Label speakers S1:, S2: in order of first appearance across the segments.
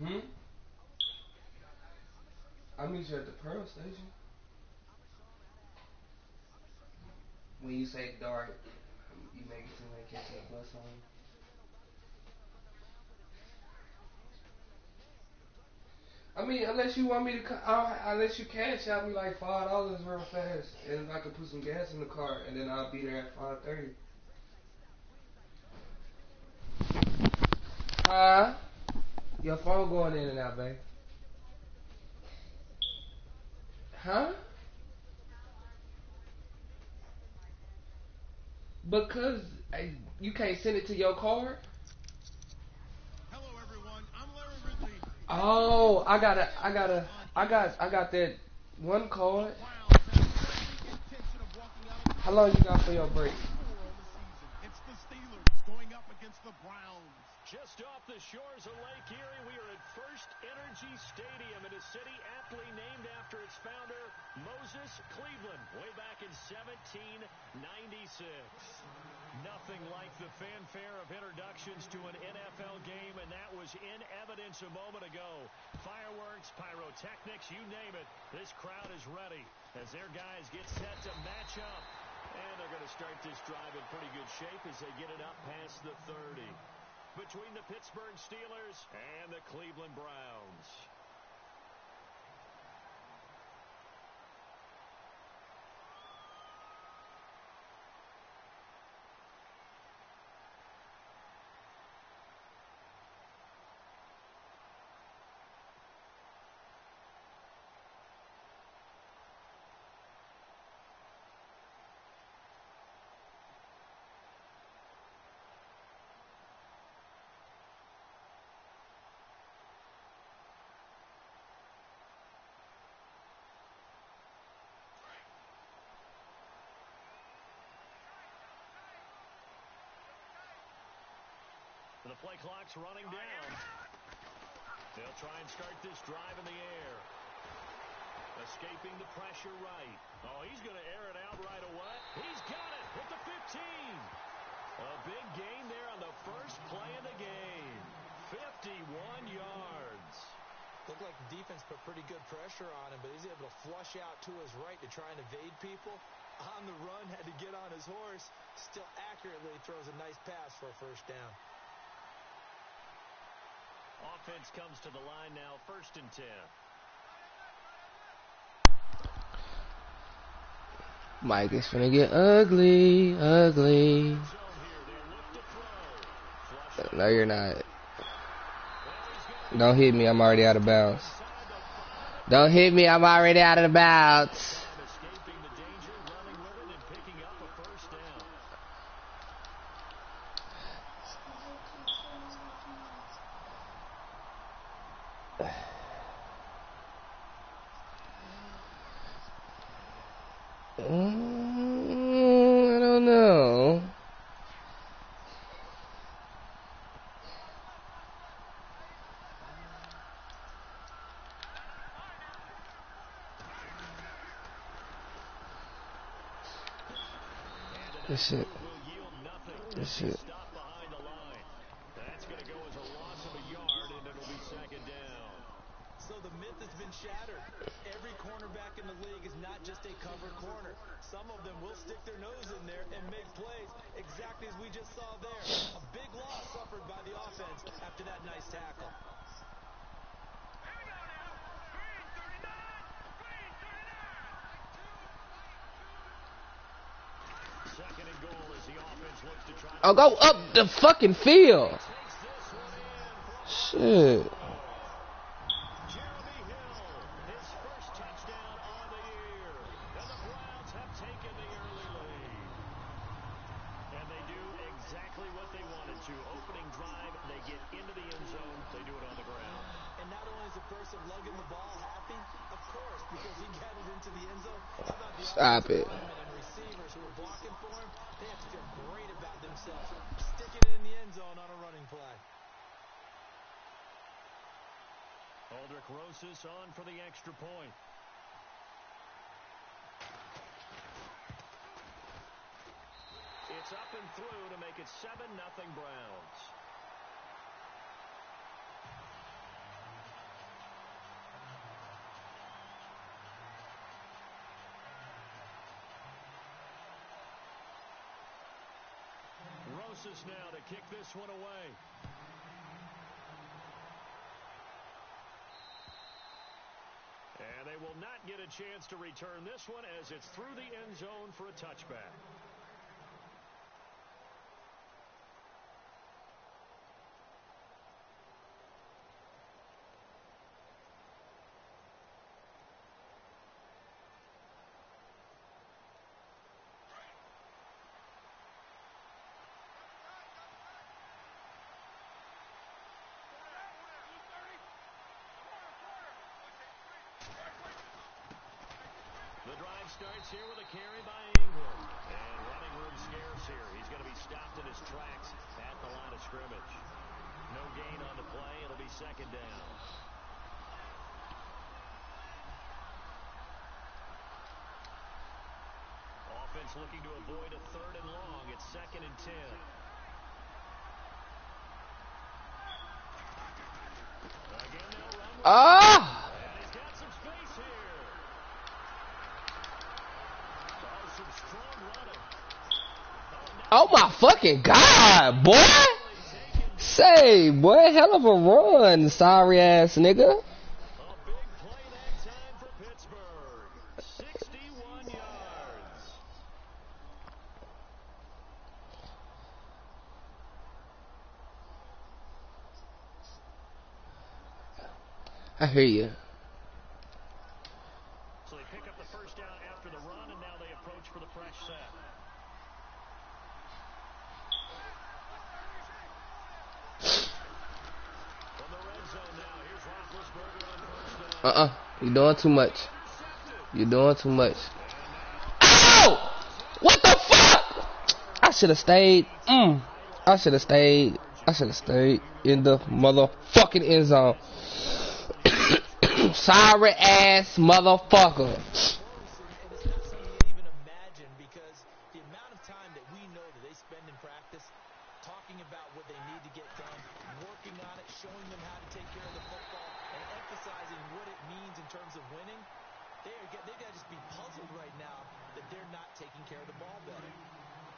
S1: Hmm? I'll meet you at the Pearl Station. When you say dark, you make it seem like catching a bus home. I mean, unless you want me to, I'll let you cash out me like $5 real fast, and I can put some gas in the car, and then I'll be there at 5:30. Huh? Your phone going in and out, babe. Huh? Because you can't send it to your card. Oh, I got that one card. How long you got for your break?
S2: Just off the shores of Lake Erie, we are at First Energy Stadium in a city aptly named after its founder, Moses Cleveland, way back in 1796. Nothing like the fanfare of introductions to an NFL game, and that was in evidence a moment ago. Fireworks, pyrotechnics, you name it. This crowd is ready as their guys get set to match up. And they're going to start this drive in pretty good shape as they get it up past the 30. Between the Pittsburgh Steelers and the Cleveland Browns. The play clock's running down. They'll try and start this drive in the air. Escaping the pressure right. Oh, he's going to air it out right away. He's got it at the 15. A big gain there on the first play of the game. 51 yards.
S3: Looked like the defense put pretty good pressure on him, but he's able to flush out to his right to try and evade people. On the run, had to get on his horse. Still accurately throws a nice pass for a first down.
S2: Offense comes to the line now, 1st and 10.
S1: Mike, it's finna get ugly, ugly. No, you're not. Don't hit me, I'm already out of bounds. Don't hit me, I'm already out of the bounds. I don't know. This shit. This shit.
S2: That's going to go as a loss of a yard, and it'll be 2nd down.
S3: So the myth has been shattered. Every cornerback in the league is not just a cover corner. Some of them will stick their nose in there and make plays exactly as we just saw there. A big loss suffered by the offense after that nice tackle.
S2: 2nd and goal as the offense looks to try to...
S1: I'll go up the fucking field. Shit.
S2: Jeremy Hill, his first touchdown on the year. And the Browns have taken the early lead. And they do exactly what they wanted to. Opening drive, they get into the end zone. They do it on the ground.
S3: And not only is the person lugging the ball happy, of course, because he got it into the end zone. How about the
S1: Stop it.
S3: linemen and receivers who are blocking for him? They have to feel great about themselves, sticking it in the end zone on a running play.
S2: Aldrich Rosas on for the extra point. It's up and through to make it 7-0 Browns. Moses now to kick this one away. And they will not get a chance to return this one as it's through the end zone for a touchback. The drive starts here with a carry by Ingram. And running room scarce here. He's going to be stopped in his tracks at the line of scrimmage. No gain on the play. It'll be second down. Offense looking to avoid a third and long. It's 2nd and 10. Again, they'll run with and he's got some space here.
S1: Oh my fucking God, boy! Say, boy, hell of a run, sorry ass nigga.
S2: A big play that time for Pittsburgh. 61 yards.
S1: I hear you.
S2: So they pick up the first down after the run, and now they approach for the fresh set. From the red zone now, here's Roethlisberger on first down.
S1: You're doing too much. You're doing too much. Ow! What the fuck? I should have stayed. I should have stayed. I should have stayed in the motherfucking end zone. Sorry ass motherfucker.
S3: And it's not something you even imagine because the amount of time that we know that they spend in practice talking about what they need to get done, working on it, showing them how to take care of the football, and emphasizing what it means in terms of winning, they got to just be puzzled right now that they're not taking care of the ball better.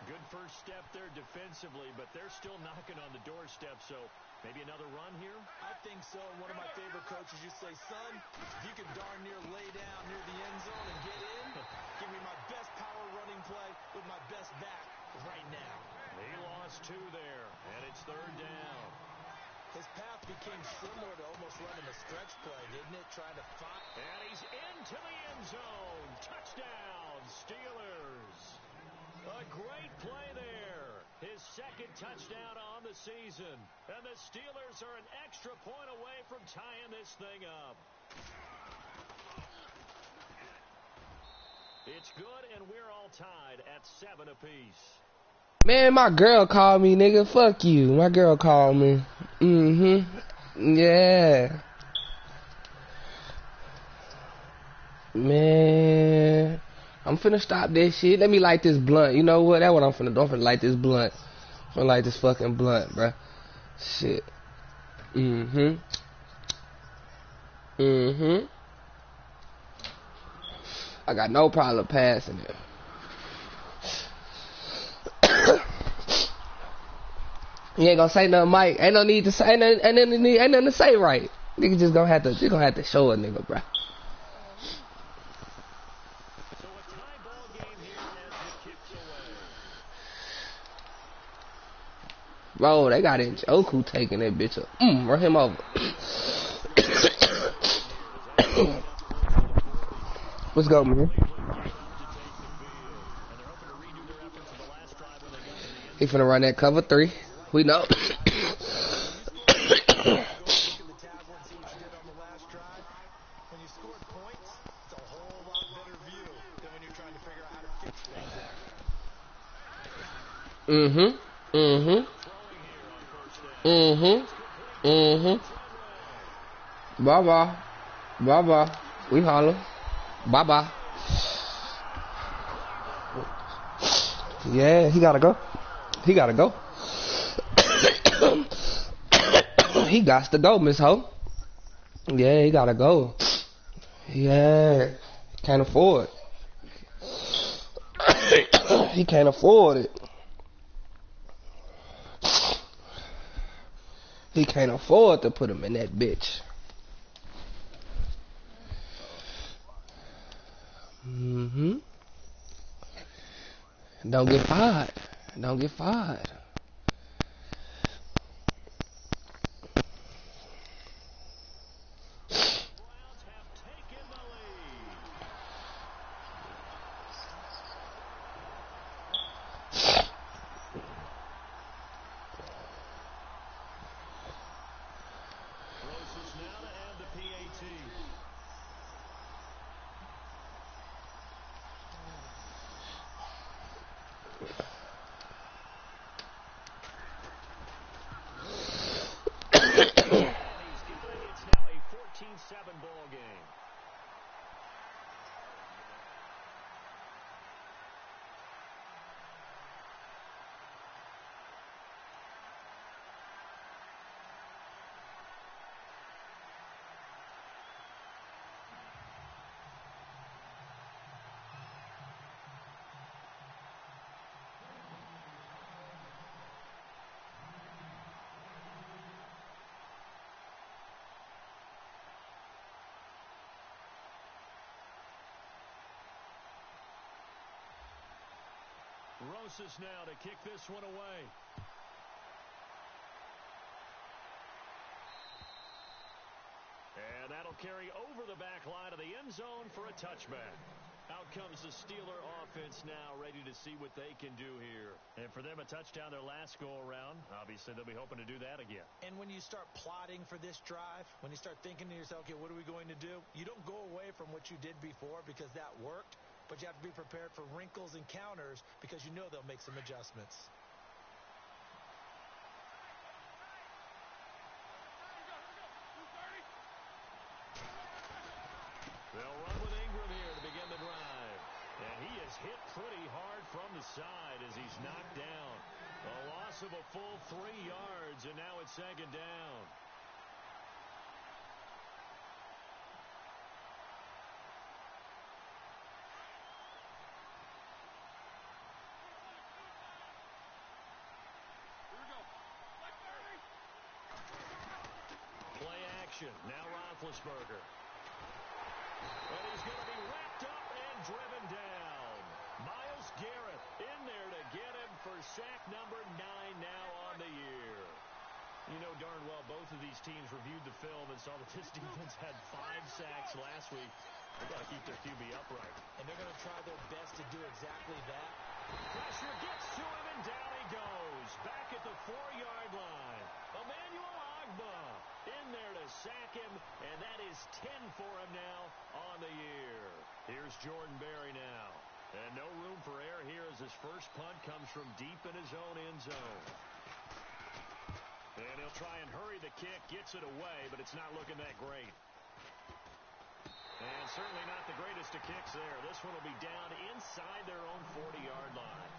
S2: Good first step there defensively, but they're still knocking on the doorstep, so maybe another run here?
S3: I think so. One of my favorite coaches used to say, son, if you can darn near lay down near the end zone and get in, give me my best power running play with my best back right now.
S2: He lost 2 there, and it's 3rd down.
S3: His path became similar to almost running a stretch play, didn't it? Trying to find.
S2: And he's into the end zone. Touchdown, Steelers. A great play there. His 2nd touchdown on the season. And the Steelers are an extra point away from tying this thing up. It's good, and we're all tied at 7 apiece.
S1: Man, my girl called me, nigga. Fuck you. My girl called me. Yeah. Man. I'm finna stop this shit. Let me light this blunt. You know what? That's what I'm finna do. I'm finna light this blunt. I'm finna light this fucking blunt, bruh. Shit. I got no problem passing it. You ain't gonna say nothing, Mike. Ain't no need to say. Ain't nothing to say, right? Nigga just gonna have to. You gonna have to show a nigga, bruh.
S2: So a tie ball game here as it kicks away.
S1: Bro, they got Njoku taking that bitch up. Run him over. Let's go, man. He finna run that cover 3. We know. Bye-bye. Bye-bye. We holler. Bye-bye. Yeah, he gotta go. He gotta go. He got to go, Miss Ho. Yeah, he gotta go. Yeah. Can't afford it. He can't afford it. He can't afford to put him in that bitch. Mm-hmm. Don't get fired. Don't get fired.
S2: Browns have taken the lead. Rosas now to add the PAT. And he's got it. It's now a 14-7 ball game. Rosas now to kick this one away. And that'll carry over the back line of the end zone for a touchback. Out comes the Steeler offense now, ready to see what they can do here. And for them, a touchdown their last go-around. Obviously, they'll be hoping to do that again.
S3: And when you start plotting for this drive, when you start thinking to yourself, okay, what are we going to do? You don't go away from what you did before because that worked. But you have to be prepared for wrinkles and counters because you know they'll make some adjustments.
S2: They'll run with Ingram here to begin the drive. And he is hit pretty hard from the side as he's knocked down. A loss of a full 3 yards, and now it's second down. Play action. Now Roethlisberger. And he's going to be wrapped up and driven down. Myles Garrett in there to get him for sack number 9 now on the year. You know darn well both of these teams reviewed the film and saw that this defense had 5 sacks last week. They got to keep their QB upright.
S3: And they're going to try their best to do exactly that.
S2: Pressure gets to him, and down he goes. Back at the 4-yard line. Emmanuel Ogbah in there to sack him, and that is 10 for him now on the year. Here's Jordan Berry now. And no room for error here as his first punt comes from deep in his own end zone. And he'll try and hurry the kick, gets it away, but it's not looking that great. And certainly not the greatest of kicks there. This one will be down inside their own 40-yard line.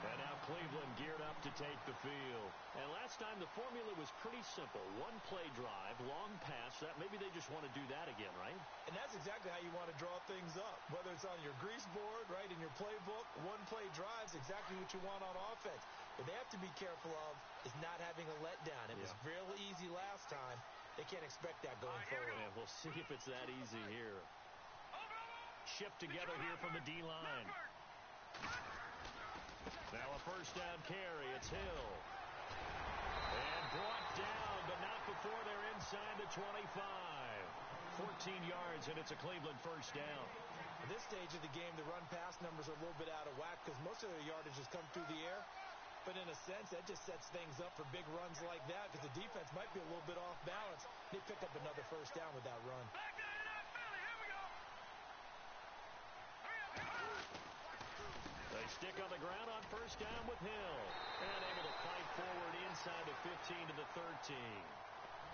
S2: And now Cleveland geared up to take the field. And last time the formula was pretty simple. 1-play drive, long pass. That maybe they just want to do that again, right?
S3: And that's exactly how you want to draw things up. Whether it's on your grease board, right, in your playbook, 1-play drives, exactly what you want on offense. What they have to be careful of is not having a letdown. It was real easy last time. They can't expect that going forward.
S2: Yeah, we'll see if it's that easy here. Shift together here from the D-line. Now a first down carry. It's Hill. And brought down, but not before they're inside the 25. 14 yards, and it's a Cleveland first down.
S3: At this stage of the game, the run-pass numbers are a little bit out of whack because most of their yardage has come through the air. But in a sense, that just sets things up for big runs like that because the defense might be a little bit off balance. They pick up another first down with that run.
S2: They stick on the ground on first down with Hill. And able to fight forward inside the 15 to the 13.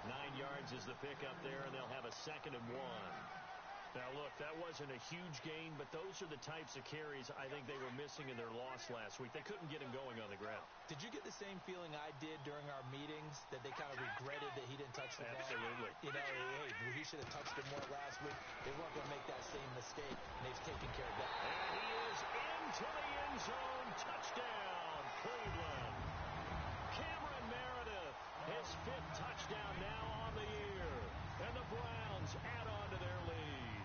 S2: 9 yards is the pickup there, and they'll have a 2nd and 1. Now, look, that wasn't a huge gain, but those are the types of carries I think they were missing in their loss last week. They couldn't get him going on the ground.
S3: Did you get the same feeling I did during our meetings, that they kind of regretted that he didn't touch the ball?
S2: Absolutely.
S3: You know, hey, he should have touched it more last week. They weren't going to make that same mistake, and they've taken care of that.
S2: And he is into the end zone. Touchdown, Cleveland. Cameron Meredith. his 5th touchdown now on the year. And the Browns add on to their lead.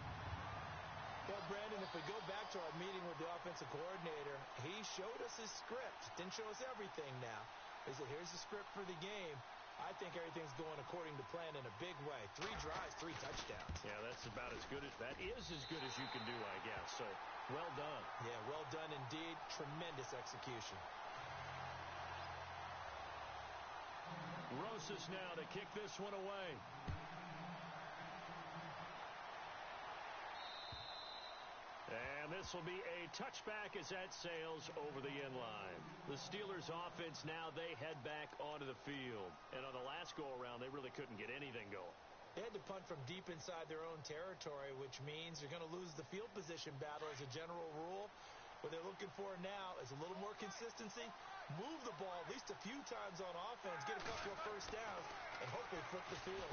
S3: Well, Brandon, if we go back to our meeting with the offensive coordinator, he showed us his script. Didn't show us everything now. He said, here's the script for the game. I think everything's going according to plan in a big way. 3 drives, 3 touchdowns.
S2: Yeah, that's about as good as that is as good as you can do, I guess. So, well done.
S3: Yeah, well done indeed. Tremendous execution.
S2: Rosas now to kick this one away. And this will be a touchback as that sails over the end line. The Steelers offense now, they head back onto the field. And on the last go-around, they really couldn't get anything going.
S3: They had to punt from deep inside their own territory, which means they're going to lose the field position battle as a general rule. What they're looking for now is a little more consistency, move the ball at least a few times on offense, get a couple of first downs, and hopefully flip the field.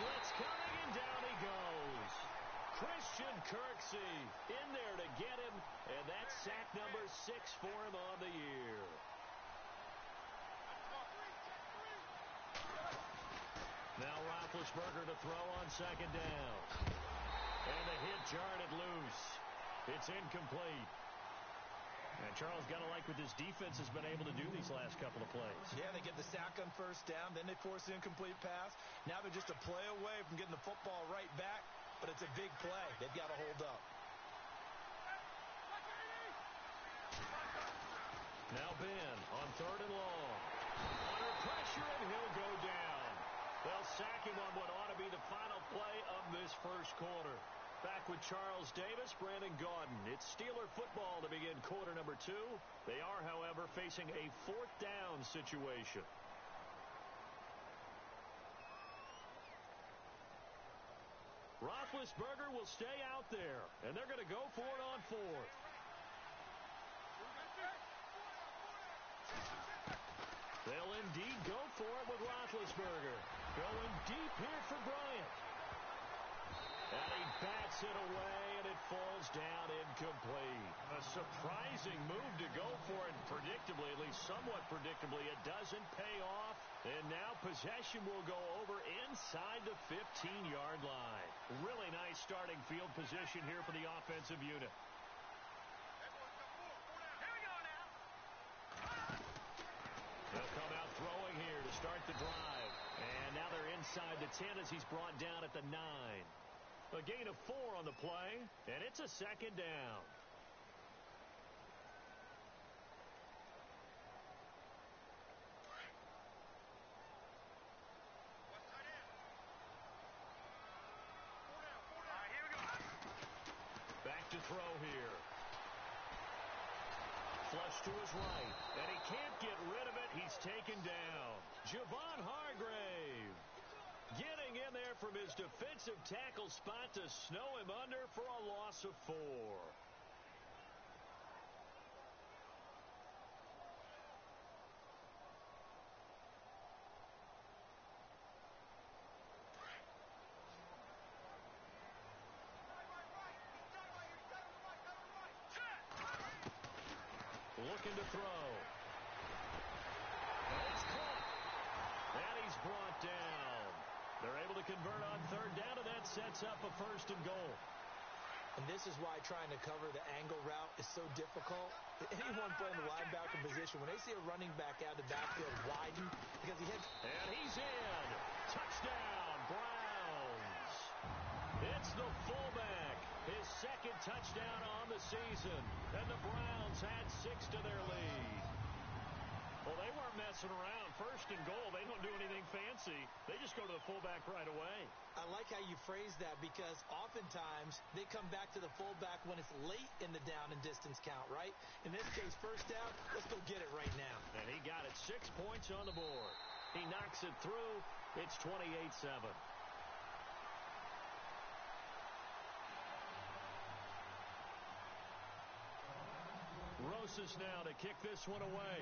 S2: Blitz coming, and down he goes. Christian Kirksey in there to get him, and that's sack number 6 for him on the year. Now Roethlisberger to throw on 2nd down. And the hit jarred it loose. It's incomplete. And Charles, got to like what this defense has been able to do these last couple of plays.
S3: Yeah, they get the sack on 1st down, then they force the incomplete pass. Now they're just a play away from getting the football right back, but it's a big play. They've got to hold up.
S2: Now Ben on 3rd and long. Under pressure, and he'll go down. They'll sack him on what ought to be the final play of this 1st quarter. Back with Charles Davis, Brandon Gaudin. It's Steeler football to begin quarter number 2. They are, however, facing a 4th down situation. Roethlisberger will stay out there, and they're going to go for it on 4th. They'll indeed go for it with Roethlisberger. Going deep here for Bryant. And he bats it away, and it falls down incomplete. A surprising move to go for it, predictably, at least somewhat predictably. It doesn't pay off, and now possession will go over inside the 15-yard line. Really nice starting field position here for the offensive unit. They'll come out throwing here to start the drive. And now they're inside the 10 as he's brought down at the 9. A gain of 4 on the play, and it's a 2nd down. Back to throw here. Flush to his right, and he can't get rid of it. He's taken down. Javon Hargrave getting in there from his defensive tackle spot to snow him under for a loss of 4. Looking to throw. And it's caught. And he's brought down. They're able to convert on 3rd down, and that sets up a 1st and goal.
S3: And this is why trying to cover the angle route is so difficult. Anyone playing the linebacker position, when they see a running back out of the backfield widen, because he hits.
S2: And he's in. Touchdown, Browns. It's the fullback. His 2nd touchdown on the season. And the Browns add 6 to their lead. Well, they weren't messing around. 1st and goal, they don't do anything fancy. They just go to the fullback right away.
S3: I like how you phrase that, because oftentimes they come back to the fullback when it's late in the down and distance count, right? In this case, 1st down, let's go get it right now.
S2: And he got it. 6 points on the board. He knocks it through. It's 28-7. Rosas now to kick this one away.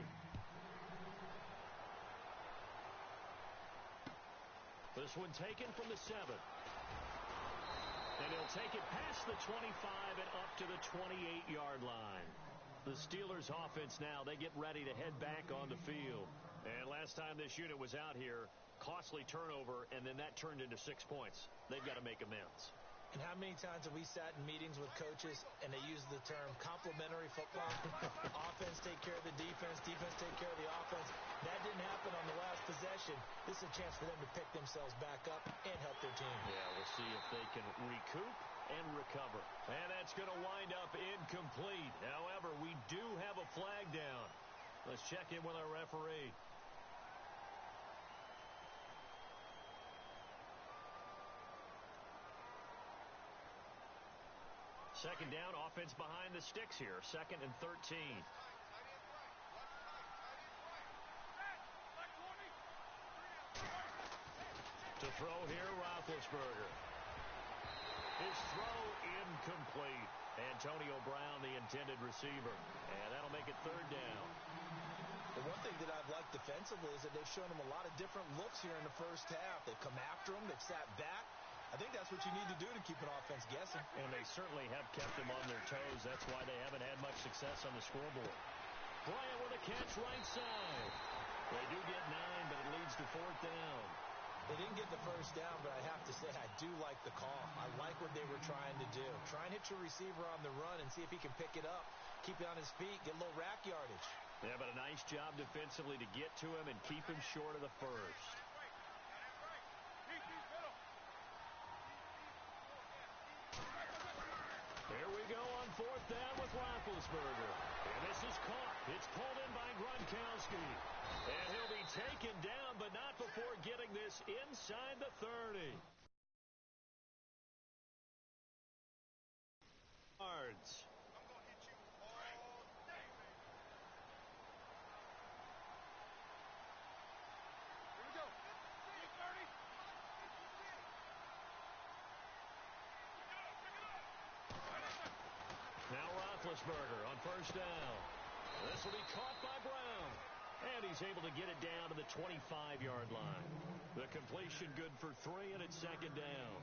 S2: This one taken from the 7. And he'll take it past the 25 and up to the 28-yard line. The Steelers offense now, they get ready to head back on the field. And last time this unit was out here, costly turnover, and then that turned into 6 points. They've got to make amends.
S3: And how many times have we sat in meetings with coaches and they use the term complementary football? Offense take care of the defense, defense take care of the offense. That didn't happen on the last possession. This is a chance for them to pick themselves back up and help their team.
S2: Yeah, we'll see if they can recoup and recover. And that's going to wind up incomplete. However, we do have a flag down. Let's check in with our referee. Second down, offense behind the sticks here. 2nd and 13. To throw here, Roethlisberger. His throw incomplete. Antonio Brown, the intended receiver. And that'll make it 3rd down.
S3: The one thing that I've liked defensively is that they've shown them a lot of different looks here in the first half. They've come after them. They've sat back. I think that's what you need to do to keep an offense guessing.
S2: And they certainly have kept them on their toes. That's why they haven't had much success on the scoreboard. Bryant with a catch right side. They do get 9, but it leads to 4th down.
S3: They didn't get the first down, but I have to say I do like the call. I like what they were trying to do. Try and hit your receiver on the run and see if he can pick it up. Keep it on his feet, get a little rack yardage.
S2: Yeah, but a nice job defensively to get to him and keep him short of the first. Here we go on 4th down with Roethlisberger. And this is caught. It's pulled in by Gronkowski. And he'll be taken down, but not before getting this inside the 30. Yards. Now Roethlisberger on 1st down. This will be caught by Brown. And he's able to get it down to the 25-yard line. The completion good for 3, and it's 2nd down.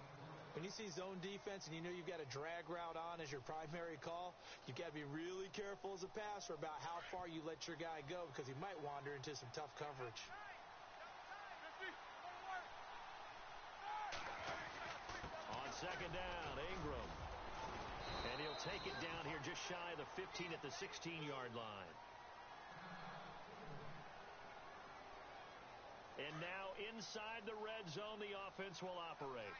S3: When you see zone defense and you know you've got a drag route on as your primary call, you've got to be really careful as a passer about how far you let your guy go because he might wander into some tough coverage.
S2: On 2nd down, Ingram. And he'll take it down here just shy of the 15 at the 16-yard line. And now inside the red zone, the offense will operate.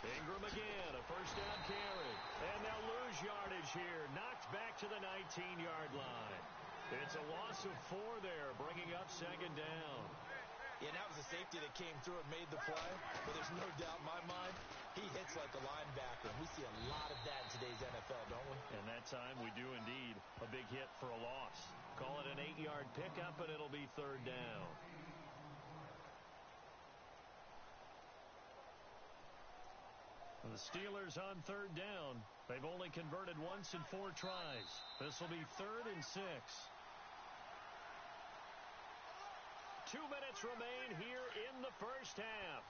S2: Ingram again, a 1st down carry. And they'll lose yardage here. Knocked back to the 19-yard line. It's a loss of 4 there, bringing up 2nd down.
S3: Yeah, that was a safety that came through and made the play. But there's no doubt in my mind, he hits like a linebacker. We see a lot of that in today's NFL, don't we?
S2: And that time we do indeed. A big hit for a loss. Call it an 8-yard pickup, and it'll be 3rd down. And the Steelers on 3rd down. They've only converted once in 4 tries. This will be 3rd and 6. 2 minutes remain here in the first half.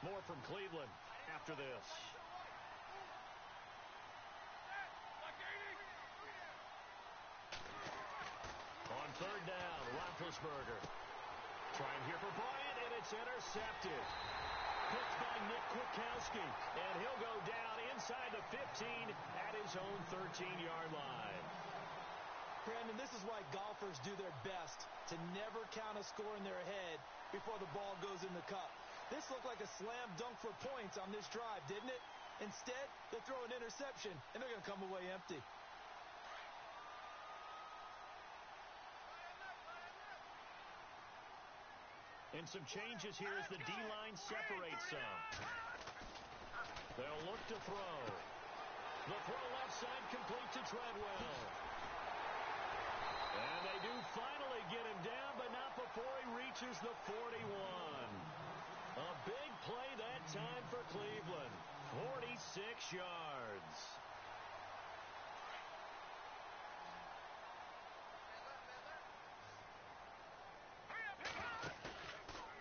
S2: More from Cleveland after this. On 3rd down, Roethlisberger. Trying here for Bryant, and it's intercepted. Picked by Nick Kwiatkowski, and he'll go down inside the 15 at his own 13-yard line.
S3: Brandon, this is why golfers do their best to never count a score in their head before the ball goes in the cup. This looked like a slam dunk for points on this drive, didn't it? Instead, they throw an interception, and they're going to come away empty.
S2: And some changes here as the D-line separates some. They'll look to throw. The throw left side complete to Treadwell. And they do finally get him down, but not before he reaches the 41. A big play that time for Cleveland. 46 yards.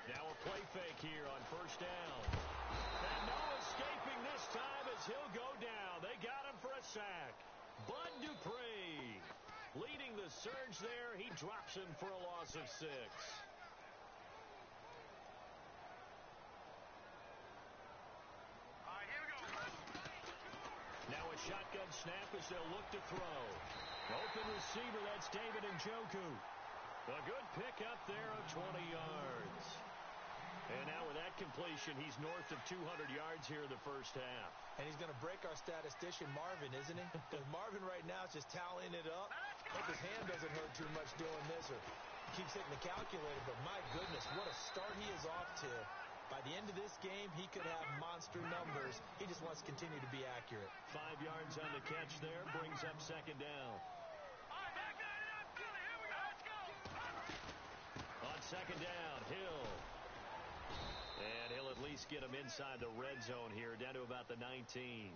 S2: Now a play fake here on 1st down. And no escaping this time as he'll go down. They got him for a sack. Bud Dupree leading the surge there. He drops him for a loss of 6. Now a shotgun snap as they'll look to throw. Open receiver, that's David Njoku. A good pickup there of 20 yards. And now with that completion, he's north of 200 yards here in the first half.
S3: And he's going to break our statistician, Marvin, isn't he? Because Marvin right now is just tallying it up. Hope his hand doesn't hurt too much doing this, or he keeps hitting the calculator. But my goodness, what a start he is off to. By the end of this game, he could have monster numbers. He just wants to continue to be accurate.
S2: 5 yards on the catch there, brings up second down. On second down, Hill. And he'll at least get him inside the red zone here, down to about the 19.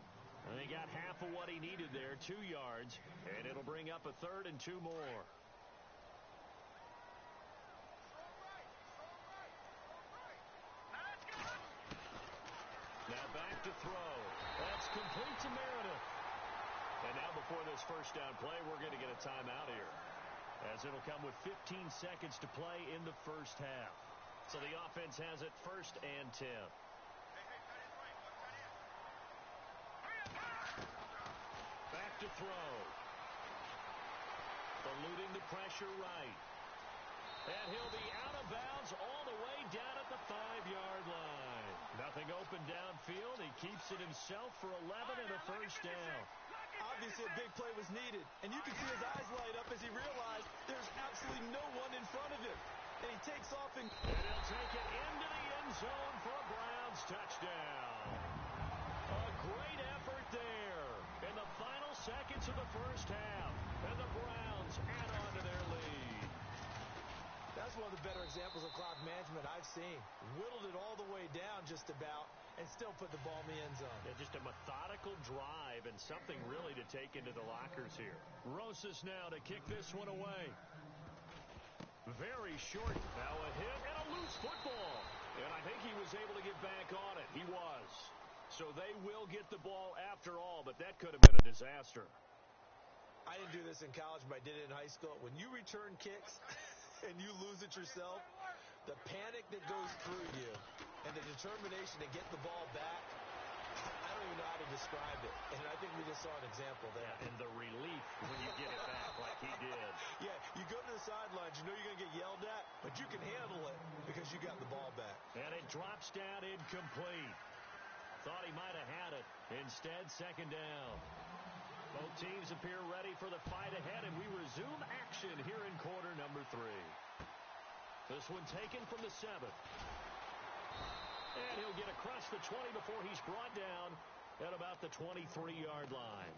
S2: And he got half of what he needed there, 2 yards, and it'll bring up a 3rd and 2 more. Now back to throw. That's complete to Meredith. And now before this first down play, we're going to get a timeout here, as it'll come with 15 seconds to play in the first half. So the offense has it 1st and 10. Back to throw. Eluding the pressure right. And he'll be out of bounds all the way down at the 5-yard line. Nothing open downfield. He keeps it himself for 11 and a first down.
S3: Obviously, a big play was needed. And you can see his eyes light up as he realized there's absolutely no one in front of him. And he takes off and
S2: he'll take it into the end zone for a Browns touchdown. A great effort there in the final seconds of the first half. And the Browns add on to their lead.
S3: That's one of the better examples of clock management I've seen. Whittled it all the way down just about and still put the ball in the end zone.
S2: Yeah, just a methodical drive and something really to take into the lockers here. Rosas now to kick this one away. Very short. Now a hit and a loose football. And I think he was able to get back on it. He was. So they will get the ball after all, but that could have been a disaster.
S3: I didn't do this in college, but I did it in high school. When you return kicks and you lose it yourself, the panic that goes through you and the determination to get the ball back, I don't even know how to describe it. And I think we just saw an example there.
S2: Yeah, and the relief when you get it back like he did.
S3: Yeah, you go to the sidelines, you know you're going to get yelled at, but you can handle it because you got the ball back.
S2: And it drops down incomplete. Thought he might have had it. Instead, second down. Both teams appear ready for the fight ahead, and we resume action here in quarter number 3. This one taken from the 7. And he'll get across the 20 before he's brought down at about the 23-yard line.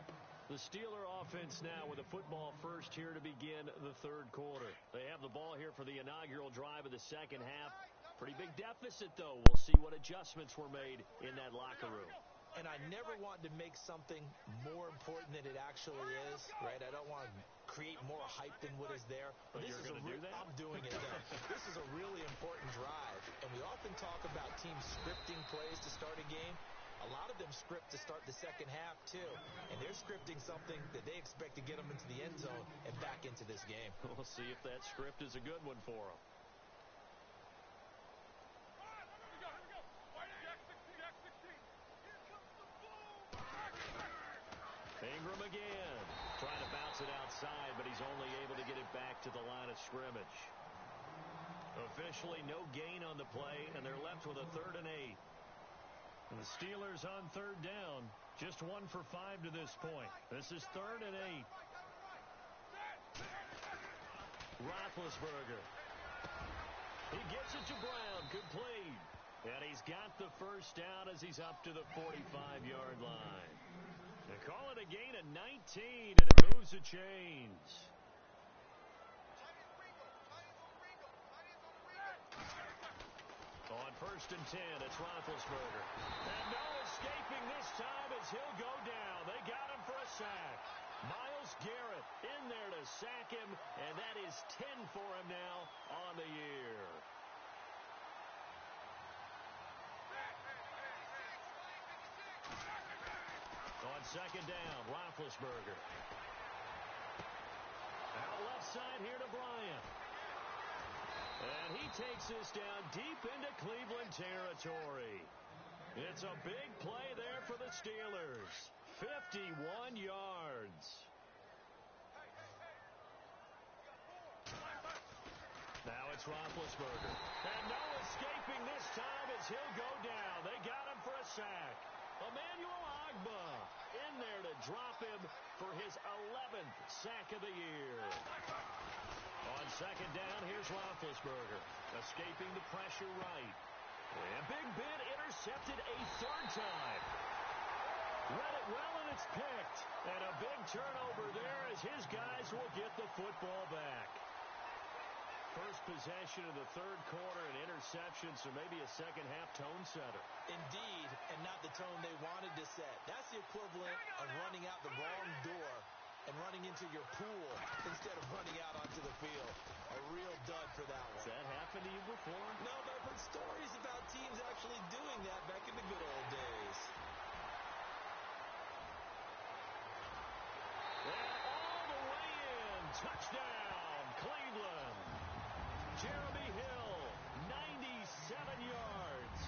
S2: The Steeler offense now with a football first here to begin the third quarter. They have the ball here for the inaugural drive of the second half. Pretty big deficit, though. We'll see what adjustments were made in that locker room.
S3: And I never want to make something more important than it actually is, right? I don't want to create more hype than what is there.
S2: But
S3: this
S2: you're
S3: is
S2: going to do that?
S3: I'm doing it, though. This is a really important drive. And we often talk about teams scripting plays to start a game. A lot of them script to start the second half, too. And they're scripting something that they expect to get them into the end zone and back into this game.
S2: We'll see if that script is a good one for them. Ingram again, trying to bounce it outside, but he's only able to get it back to the line of scrimmage. Officially no gain on the play, and they're left with a 3rd and 8. And the Steelers on 3rd down, just 1 for 5 to this point. This is 3rd and 8. Roethlisberger. He gets it to Brown, complete. And he's got the first down as he's up to the 45-yard line. They call it a gain of 19, and it moves the chains. On 1st and 10, it's Roethlisberger. And no escaping this time as he'll go down. They got him for a sack. Myles Garrett in there to sack him, and that is 10 for him now on the year. On second down. Roethlisberger. Out left side here to Bryant. And he takes this down deep into Cleveland territory. It's a big play there for the Steelers. 51 yards. Now it's Roethlisberger. And no escaping this time as he'll go down. They got him for a sack. Emmanuel Ogbah in there to drop him for his 11th sack of the year. On second down, here's Roethlisberger. Escaping the pressure right. And Big Ben intercepted a third time. Read it well, and it's picked. And a big turnover there as his guys will get the football back. First possession of the third quarter, an interception, so maybe a second-half tone setter.
S3: Indeed, and not the tone they wanted to set. That's the equivalent of running out the wrong door and running into your pool instead of running out onto the field. A real dud for that one.
S2: Has that happened to you before?
S3: No, but I've heard stories about teams actually doing that back in the good old days.
S2: And all the way in. Touchdown, Cleveland. Jeremy Hill, 97 yards.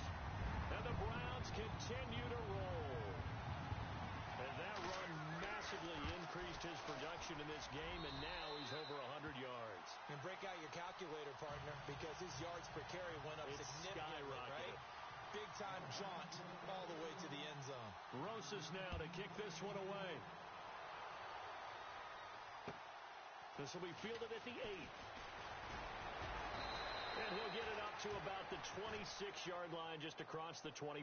S2: And the Browns continue to roll. And that run massively increased his production in this game, and now he's over 100 yards.
S3: And break out your calculator, partner, because his yards per carry went up significantly, right? Big-time jaunt all the way to the end zone.
S2: Rosas now to kick this one away. This will be fielded at the 8. And he'll get it up to about the 26-yard line, just across the 25.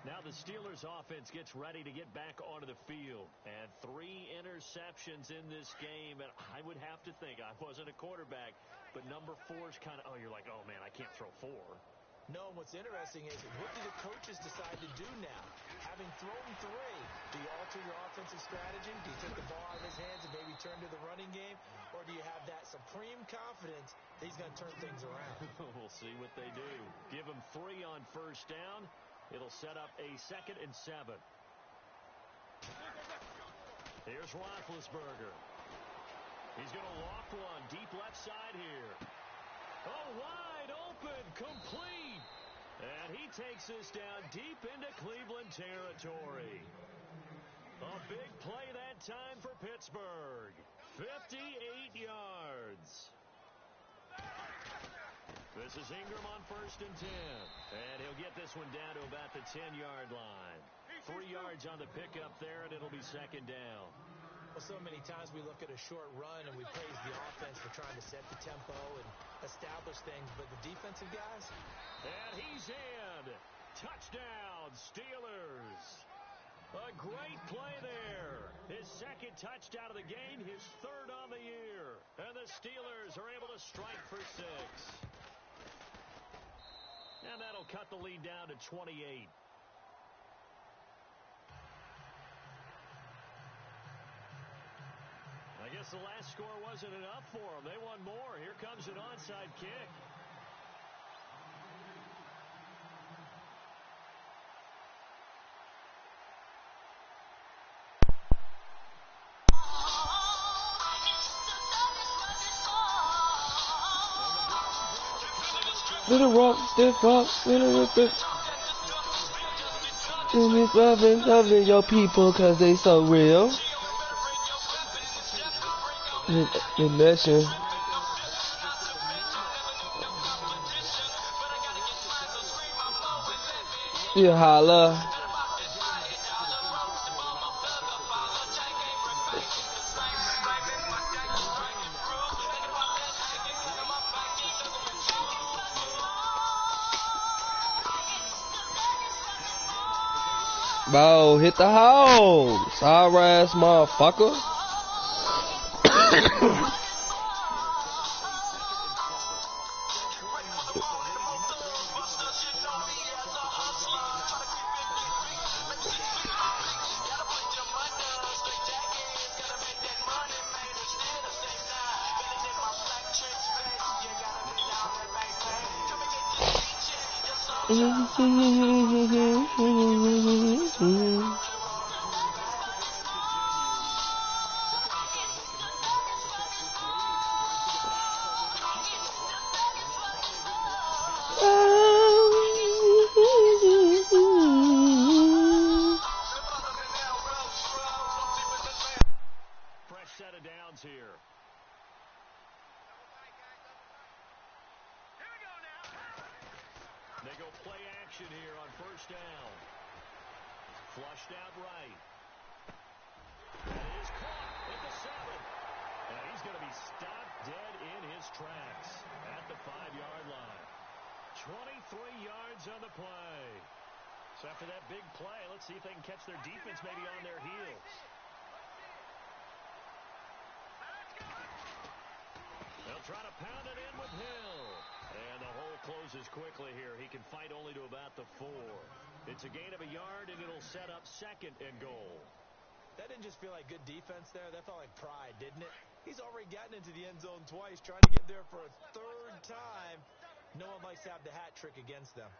S2: Now the Steelers offense gets ready to get back onto the field. And 3 interceptions in this game. And I would have to think, I wasn't a quarterback, but number 4 is kind of, you're like, oh, man, I can't throw 4.
S3: No, and what's interesting is, what do the coaches decide to do now? Having thrown 3, do you alter your offensive strategy? Do you take the ball out of his hands and maybe turn to the running game? Or do you have that supreme confidence that he's going to turn things around?
S2: We'll see what they do. Give him 3 on first down. It'll set up a 2nd and 7. Here's Roethlisberger. He's going to loft one deep left side here. Oh, wide open, complete. And he takes this down deep into Cleveland territory. A big play that time for Pittsburgh. 58 yards. This is Ingram on first and 10. And he'll get this one down to about the 10-yard line. 3 yards on the pickup there, and it'll be second down.
S3: Well, so many times we look at a short run and we praise the offense for trying to set the tempo and establish things, but the defensive guys?
S2: And he's in. Touchdown, Steelers. A great play there. His 2nd touchdown of the game, his 3rd on the year. And the Steelers are able to strike for 6. And that'll cut the lead down to 28. I guess the last score wasn't enough for them. They want more. Here comes an onside kick.
S1: Little rock, stiff rock, little rip. Loving your people cause they so real. Nation. Yeah, holla. Bro, hit the house. Sorry ass motherfucker.
S2: They go play action here on first down. Flushed out right. That is caught at the 7. And he's going to be stopped dead in his tracks at the 5-yard line. 23 yards on the play. So after that big play, let's see if they can catch their defense maybe on their heels. They'll try to pound it in with Hill. And the hole closes quickly here. He can fight only to about the 4. It's a gain of a yard, and it'll set up 2nd and goal.
S3: That didn't just feel like good defense there. That felt like pride, didn't it? He's already gotten into the end zone twice, trying to get there for a 3rd time. No one likes to have the hat trick against them.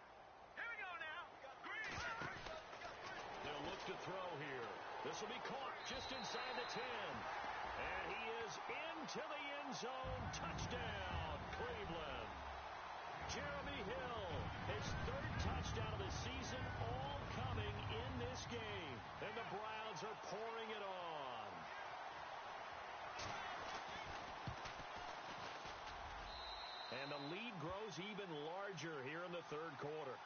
S4: Here we go now.
S2: They'll look to throw here. This will be caught just inside the 10. And he is into the end zone. Touchdown, Cleveland. Jeremy Hill, his 3rd touchdown of the season, all coming in this game. And the Browns are pouring it on. And the lead grows even larger here in the 3rd quarter.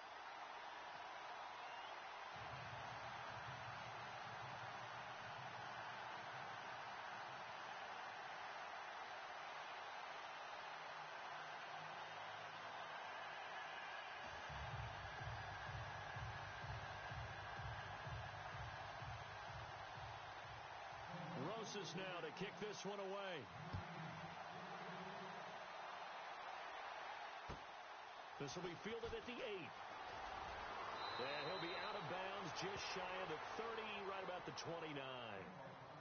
S2: Rosas now to kick this one away. This will be fielded at the 8. And he'll be out of bounds just shy of the 30, right about the 29.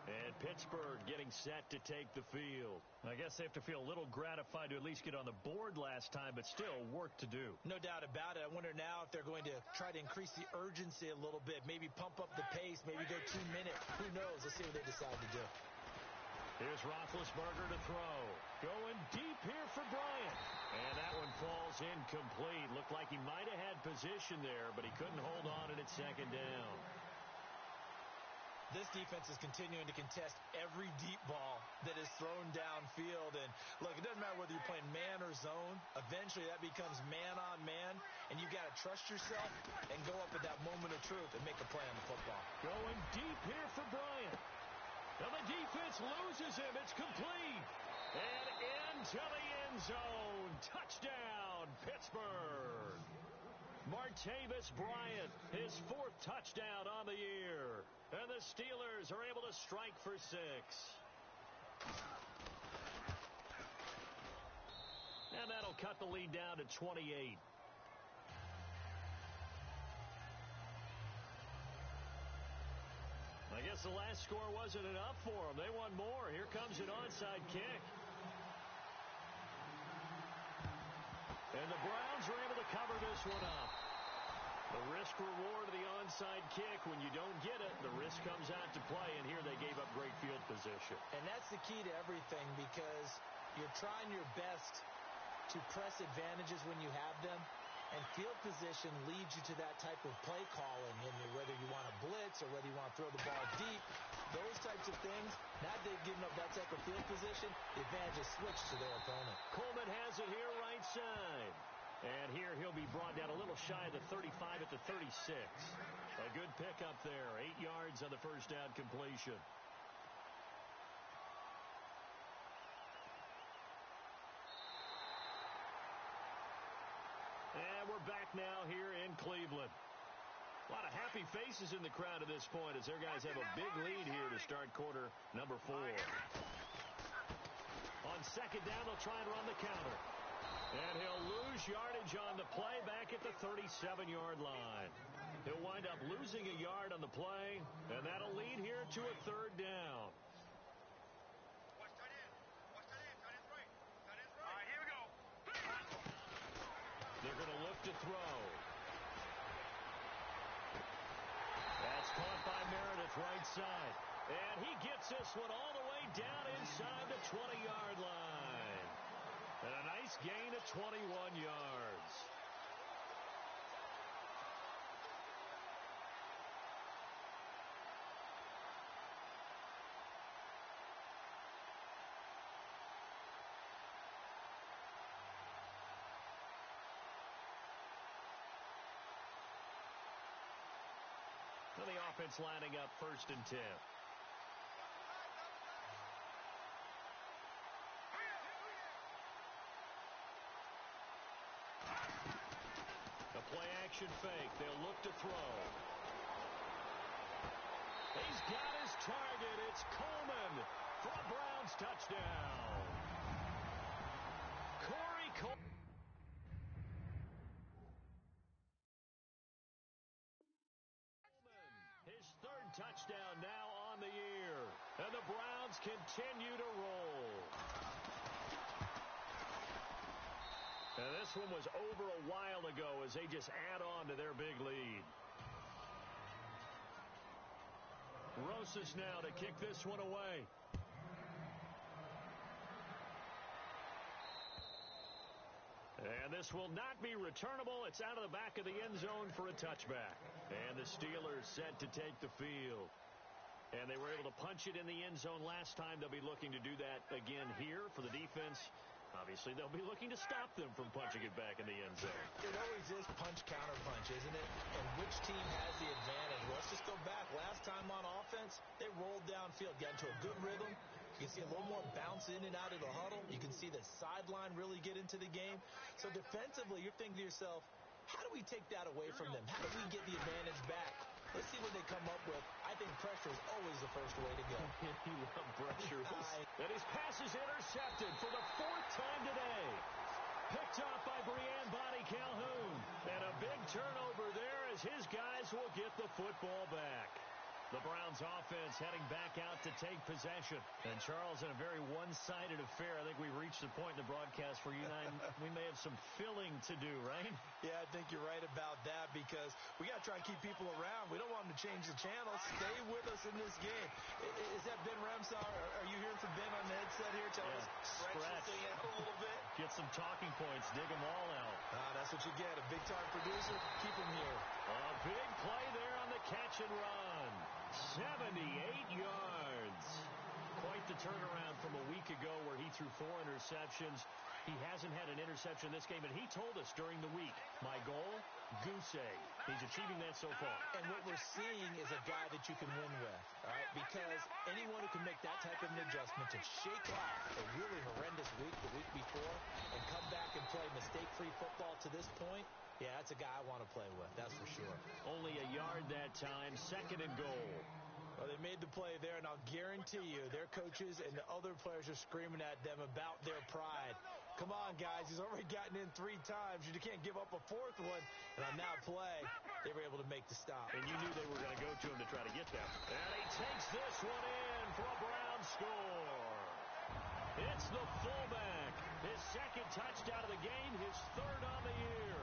S2: And Pittsburgh getting set to take the field. I guess they have to feel a little gratified to at least get on the board last time, but still work to do.
S3: No doubt about it. I wonder now if they're going to try to increase the urgency a little bit, maybe pump up the pace, maybe go 2 minutes. Who knows? Let's see what they decide to do.
S2: Here's Roethlisberger to throw. Going deep here for Bryant. And that one falls incomplete. Looked like he might have had position there, but he couldn't hold on and it's 2nd down.
S3: This defense is continuing to contest every deep ball that is thrown downfield. And, look, it doesn't matter whether you're playing man or zone. Eventually, that becomes man-on-man, and you've got to trust yourself and go up at that moment of truth and make a play on the football.
S2: Going deep here for Bryant. And the defense loses him. It's complete. And into the end zone. Touchdown, Pittsburgh. Martavis Bryant, his 4th touchdown on the year. And the Steelers are able to strike for 6. And that'll cut the lead down to 28. I guess the last score wasn't enough for them. They want more. Here comes an onside kick. And the Browns are able to cover this one up. The risk-reward of the onside kick, when you don't get it, the risk comes out to play, and here they gave up great field position.
S3: And that's the key to everything, because you're trying your best to press advantages when you have them, and field position leads you to that type of play calling, and whether you want to blitz or whether you want to throw the ball deep, those types of things. Now they've given up that type of field position, the advantage is switched to their opponent.
S2: Coleman has it here right side. And here he'll be brought down a little shy of the 35 at the 36. A good pickup there. 8 yards on the first down completion. And we're back now here in Cleveland. A lot of happy faces in the crowd at this point as their guys have a big lead here to start quarter number 4. On 2nd down, they'll try and run the counter. And he'll lose yardage on the play back at the 37-yard line. He'll wind up losing a yard on the play, and that'll lead here to a 3rd down.
S4: All right, here we go.
S2: They're going to look to throw. That's caught by Meredith right side. And he gets this one all the way down inside the 20-yard line. And a nice gain of 21 yards. And the offense lining up 1st and 10. A play-action fake. They'll look to throw. He's got his target. It's Coleman for a Browns touchdown. Corey Coleman. His 3rd touchdown now on the year. And the Browns continue to roll. And this one was over a while ago as they just add on to their big lead. Rosas now to kick this one away. And this will not be returnable. It's out of the back of the end zone for a touchback. And the Steelers set to take the field. And they were able to punch it in the end zone last time. They'll be looking to do that again here for the defense. Obviously, they'll be looking to stop them from punching it back in the end zone.
S3: It always is punch-counter-punch, isn't it? And which team has the advantage? Well, let's just go back. Last time on offense, they rolled downfield, got into a good rhythm. You can see a little more bounce in and out of the huddle. You can see the sideline really get into the game. So defensively, you're thinking to yourself, how do we take that away from them? How do we get the advantage back? Let's see what they come up with. I think pressure is always the first way to go.
S2: You love pressure. And his pass is intercepted for the 4th time today. Picked off by Breanne Bonnie Calhoun. And a big turnover there as his guys will get the football back. The Browns offense heading back out to take possession. And Charles, in a very one-sided affair, I think we've reached the point in the broadcast where you and I, we may have some filling to do, right?
S3: Yeah, I think you're right about that because we got to try and keep people around. We don't want them to change the channel. Stay with us in this game. Is that Ben Remsar? Are you hearing from Ben on the headset here? Tell us, stretch this thing out a little bit.
S2: Get some talking points. Dig them all out.
S3: That's what you get. A big-time producer. Keep him here.
S2: A big play there on the catch and run. 78 yards. Quite the turnaround from a week ago where he threw 4 interceptions. He hasn't had an interception this game, and he told us during the week, my goal, goose egg. He's achieving that so far.
S3: And what we're seeing is a guy that you can win with, all right? Because anyone who can make that type of an adjustment to shake off a really horrendous week the week before and come back and play mistake-free football to this point, yeah, that's a guy I want to play with, that's for sure.
S2: Only a yard that time, 2nd and goal.
S3: Well, they made the play there, and I'll guarantee you their coaches and the other players are screaming at them about their pride. Come on, guys. He's already gotten in 3 times. You can't give up a 4th one. And on that play, they were able to make the stop.
S2: And you knew they were going to go to him to try to get them. And he takes this one in for a Brown score. It's the fullback. His 2nd touchdown of the game, his 3rd on the year.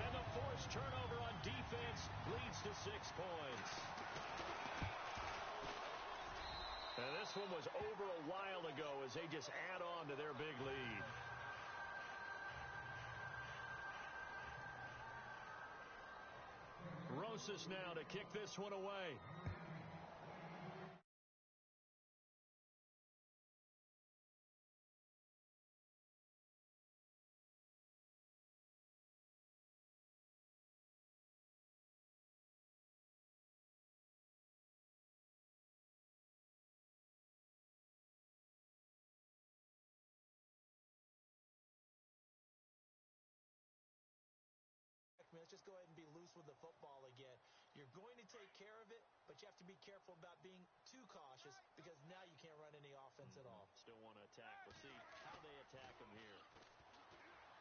S2: And the forced turnover on defense leads to 6 points. And this one was over a while ago as they just add on to their big lead. Rosas now to kick this one away.
S3: Let's just go ahead and be loose with the football again. You're going to take care of it, but you have to be careful about being too cautious because now you can't run any offense at all.
S2: Still want to attack. We'll see how they attack them here.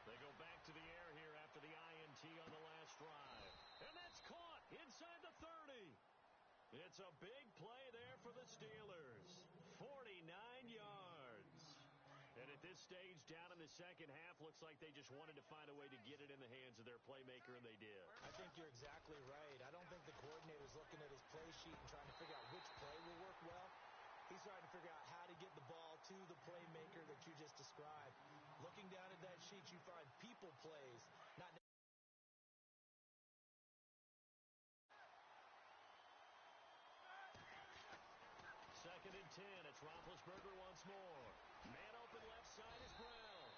S2: They go back to the air here after the INT on the last drive. And that's caught inside the 30. It's a big play there for the Steelers. 49 yards. And at this stage, down in the second half, looks like they just wanted to find a way to get it in the hands of their playmaker, and they did.
S3: I think you're exactly right. I don't think the coordinator's looking at his play sheet and trying to figure out which play will work well. He's trying to figure out how to get the ball to the playmaker that you just described. Looking down at that sheet, you find people plays, not
S2: 2nd and 10. It's Roethlisberger once more. Man open left side is Brown.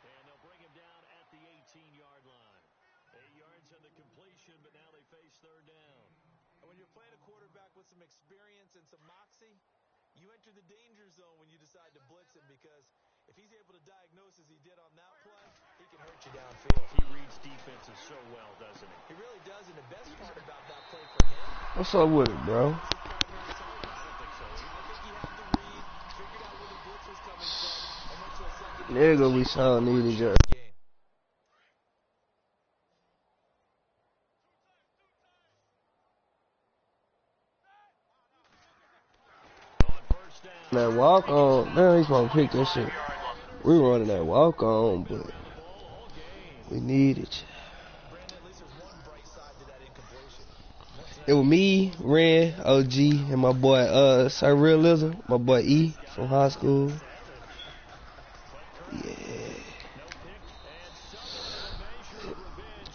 S2: And they'll bring him down at the 18-yard line. 8 yards on the completion, but now they face 3rd down.
S3: And when you're playing a quarterback with some experience and some moxie, you enter the danger zone when you decide to blitz him, because if he's able to diagnose as he did on that play, he can hurt you downfield.
S2: He reads defenses so well, doesn't he?
S3: He really does, and the best part about that play for him,
S1: What's up with it, bro?
S2: I don't think so.
S3: I think he had the read, figured out where the blitz was coming from, and went to a second
S1: Nigga, we so needed your.
S3: game.
S2: On first down.
S1: That walk on. Man, he's supposed to pick that shit. We running that walk on, but we needed you.
S3: Brandon, at least there's one bright side to that incompletion.
S1: It was me, Ren, OG, and my boy Sir Realism, my boy E from high school. Yeah.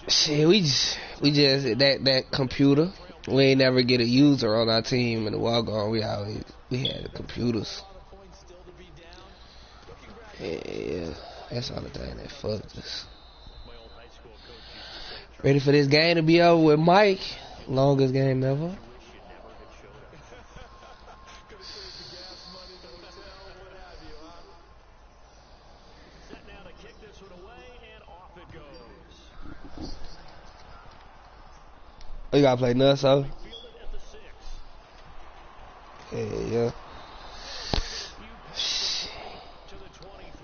S1: Shit, we just that computer. We ain't never get a user on our team in the walk on. We had the computers. Yeah, that's all the thing that fucked us. Ready for this game to be over with Mike. Longest game ever.
S2: Set now to kick this one away, and off it goes.
S1: Oh, you gotta play nuts, so?
S2: Fielded at the 6.
S1: Yeah.
S2: To the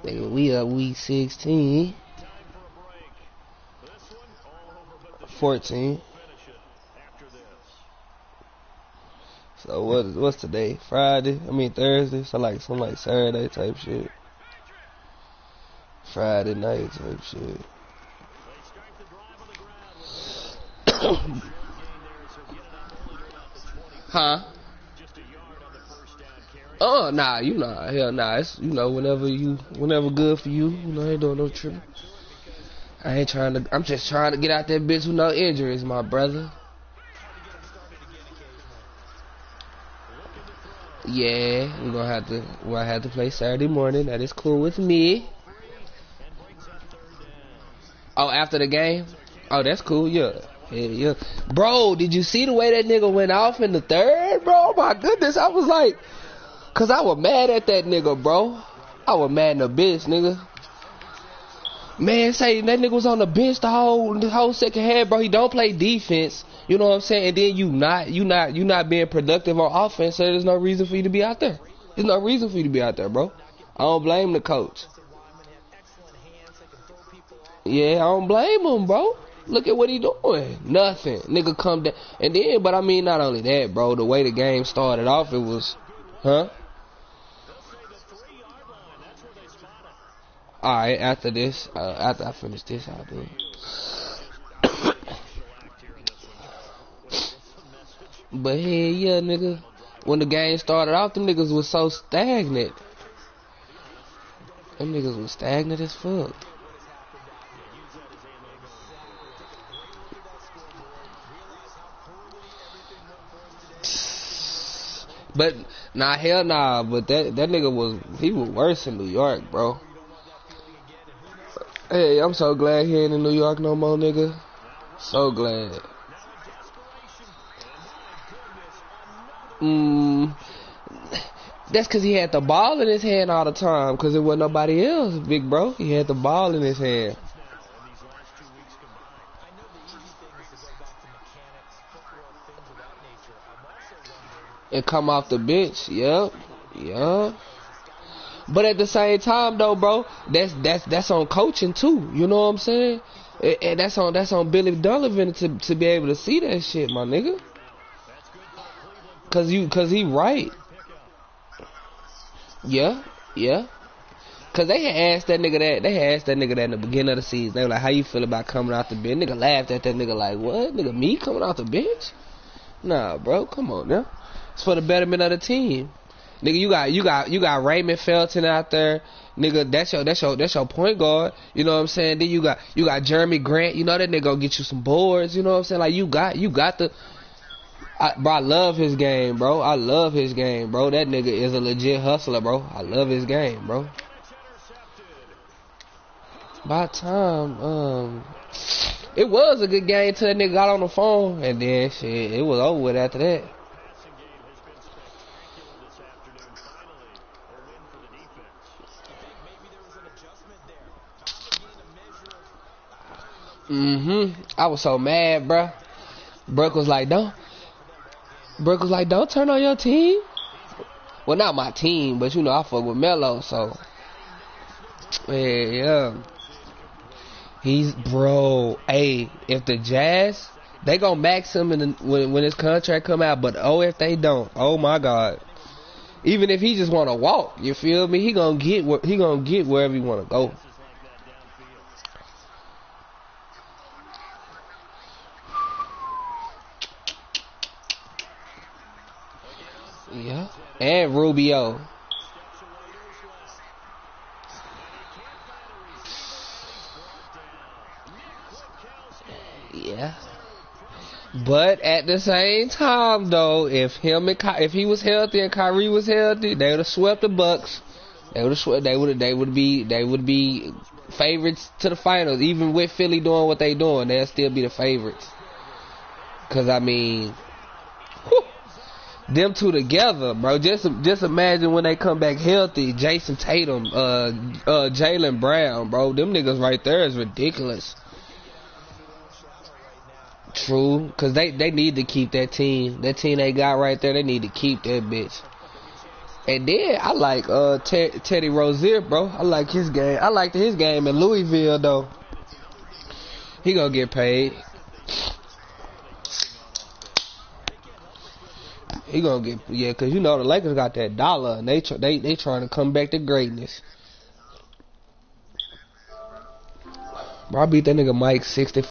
S2: 23.
S1: Nigga, we up week 16.
S2: Time for a break. This one all over but the
S1: 14.
S2: finish it after this.
S1: So what's today? Friday? I mean Thursday. So like some like Saturday type shit. Friday night type shit.
S2: They start the drive on the ground with gain there, so get it up only about the 20.
S1: Huh?
S2: Just a yard on the first down carry.
S1: Nah, you know, hell nah. It's whenever good for you. You know, I ain't doing no tripping. I'm just trying to get out that bitch with no injuries, my brother. Yeah, we'll have to play Saturday morning. That is cool with me. Oh, after the game? Oh, that's cool, yeah. Yeah. Bro, did you see the way that nigga went off in the third, bro? My goodness, I was like, cause I was mad at that nigga, bro. I was mad in the bitch, nigga. Man, say that nigga was on the bench the whole second half, bro. He don't play defense. You know what I'm saying? And then you not being productive on offense, so there's no reason for you to be out there. There's no reason for you to be out there, bro. I don't blame the coach. Yeah, I don't blame him, bro. Look at what he doing. Nothing. Nigga come down. And then, but I mean, not only that, bro. The way the game started off, it was, huh? Alright, after this, after I finish this, I'll do it. But hey, yeah, nigga. When the game started off, them niggas was so stagnant. Them niggas was stagnant as fuck. But nah, hell nah. But that nigga he was worse in New York, bro. Hey, I'm so glad he ain't in New York no more, nigga. So glad. That's cause he had the ball in his hand all the time. Cause it wasn't nobody else, big bro. He had the ball in his hand. And come off the bench, yep. But at the same time, though, bro, that's on coaching too. You know what I'm saying? And that's on Billy Donovan to be able to see that shit, my nigga. Cause he right. Yeah. Cause they had asked that nigga that. They had asked that nigga that in the beginning of the season. They were like, "How you feel about coming out the bench?" Nigga laughed at that nigga like, "What? Nigga, me coming out the bench? Nah, bro, come on now. It's for the betterment of the team." Nigga, you got Raymond Felton out there. Nigga, that's your point guard. You know what I'm saying? Then you got Jeremy Grant. You know that nigga gonna get you some boards. You know what I'm saying? Like you got the. Bro, I love his game, bro. I love his game, bro. That nigga is a legit hustler, bro. I love his game, bro. By time, It was a good game till that nigga got on the phone, and then shit, it was over with after that.
S2: Passing game has been spectacular this afternoon. Finally, a win for the defense.
S3: I think maybe there was an adjustment there. Finally getting a measure of
S1: I was so mad, bruh. Brooke was like, don't turn on your team. Well, not my team, but you know I fuck with Melo, so yeah. He's bro. Hey, if the Jazz, they gonna max him when his contract come out, but if they don't, oh my God. Even if he just wanna walk, you feel me? He gonna get wherever he wanna go. Yeah, and Rubio. Yeah, but at the same time though, if he was healthy and Kyrie was healthy, they would have swept the Bucks. They would be favorites to the finals. Even with Philly doing what they doing, they'll still be the favorites. Cause I mean, them two together, bro. Just imagine when they come back healthy. Jason Tatum, Jaylen Brown, bro. Them niggas right there is ridiculous. True, cause they need to keep that team. That team they got right there, they need to keep that bitch. And then I like Teddy Rozier, bro. I like his game. I liked his game in Louisville though. He gonna get paid. He gonna get cause you know the Lakers got that dollar and they trying to come back to greatness. Bro, I beat that nigga Mike 65.